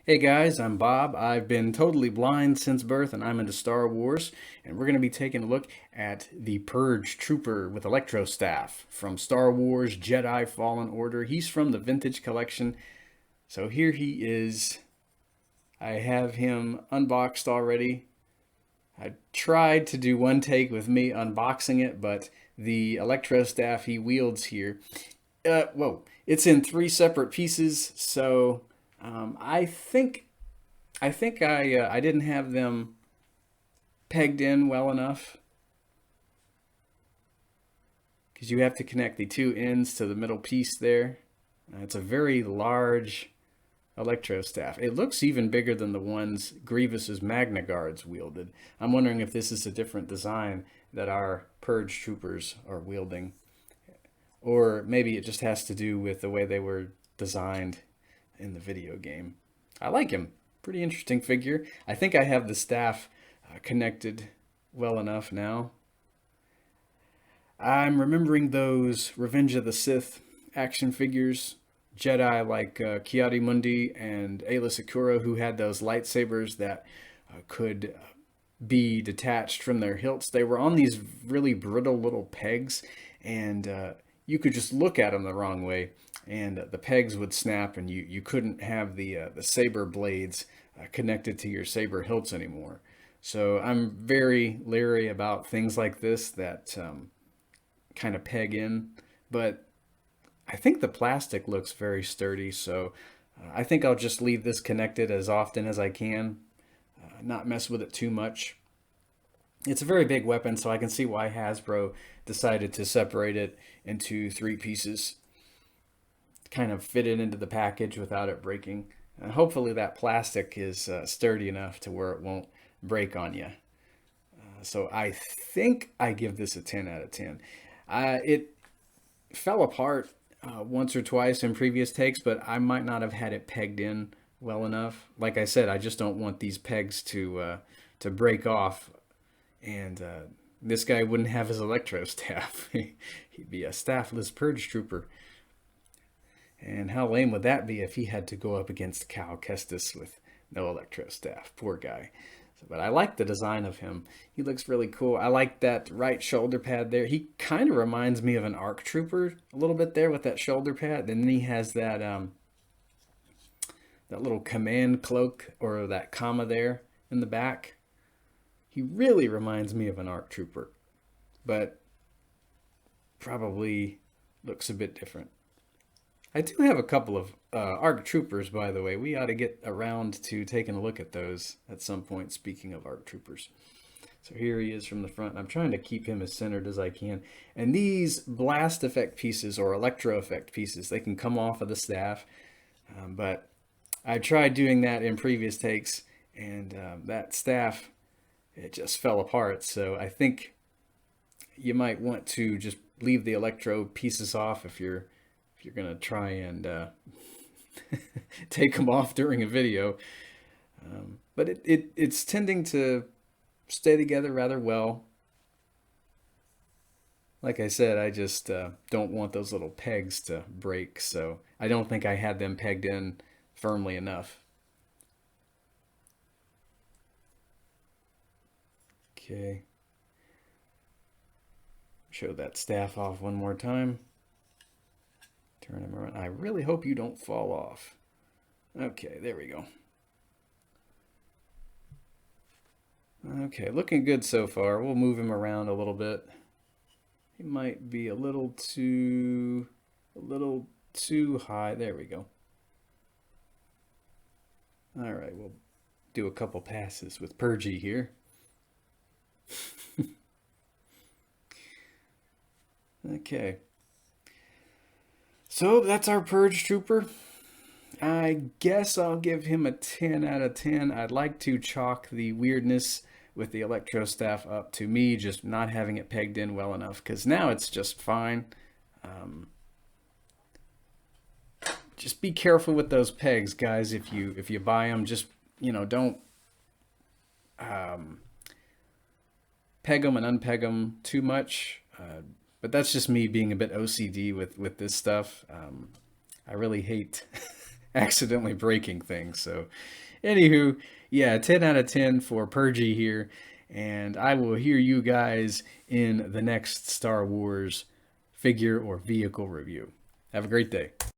Hey guys, I'm Bob. I've been totally blind since birth and I'm into Star Wars. And we're going to be taking a look at the Purge Trooper with Electro Staff from Star Wars Jedi Fallen Order. He's from the Vintage Collection. So here he is. I have him unboxed already. I tried to do one take with me unboxing it, but the Electro Staff he wields here, whoa, it's in three separate pieces. So I think I didn't have them pegged in well enough because you have to connect the two ends to the middle piece there. It's a very large electro staff. It looks even bigger than the ones Grievous's Magna Guards wielded. I'm wondering if this is a different design that our Purge troopers are wielding, or maybe it just has to do with the way they were designed in the video game. I like him. Pretty interesting figure. I think I have the staff connected well enough now. I'm remembering those Revenge of the Sith action figures, Jedi like Ki-Adi-Mundi and Aayla Secura, who had those lightsabers that could be detached from their hilts. They were on these really brittle little pegs, and you could just look at them the wrong way, and the pegs would snap, and you couldn't have the saber blades connected to your saber hilts anymore. So I'm very leery about things like this that kind of peg in, but I think the plastic looks very sturdy, so I think I'll just leave this connected as often as I can, not mess with it too much. It's a very big weapon, so I can see why Hasbro decided to separate it into three pieces, kind of fit it into the package without it breaking. And hopefully that plastic is sturdy enough to where it won't break on you. So I think I give this a 10 out of 10. It fell apart once or twice in previous takes, but I might not have had it pegged in well enough. Like I said, I just don't want these pegs to break off, and this guy wouldn't have his electro staff. He'd be a staffless purge trooper. And how lame would that be if he had to go up against Cal Kestis with no electro staff? Poor guy. But I like the design of him. He looks really cool. I like that right shoulder pad there. He kind of reminds me of an ARC Trooper a little bit there with that shoulder pad. And then he has that little command cloak or that comma there in the back. He really reminds me of an ARC Trooper, but probably looks a bit different. I do have a couple of ARC Troopers, by the way. We ought to get around to taking a look at those at some point, speaking of ARC Troopers. So here he is from the front. I'm trying to keep him as centered as I can. And these blast effect pieces or electro effect pieces, they can come off of the staff. But I tried doing that in previous takes, and that staff, it just fell apart. So I think you might want to just leave the electro pieces off if you're going to try and take them off during a video. But it's tending to stay together rather well. Like I said, I just don't want those little pegs to break, so I don't think I had them pegged in firmly enough. Okay. Show that staff off one more time. Turn him around. I really hope you don't fall off. Okay, there we go. Okay, looking good so far. We'll move him around a little bit. He might be a little too high. There we go. All right, we'll do a couple passes with Purgy here. Okay. So that's our Purge Trooper. I guess I'll give him a 10 out of 10. I'd like to chalk the weirdness with the electro staff up to me just not having it pegged in well enough, because now it's just fine. Just be careful with those pegs, guys. If you buy them, just don't peg them and unpeg them too much. But that's just me being a bit OCD with this stuff. I really hate accidentally breaking things. So, anywho, yeah, 10 out of 10 for Purgy here. And I will hear you guys in the next Star Wars figure or vehicle review. Have a great day.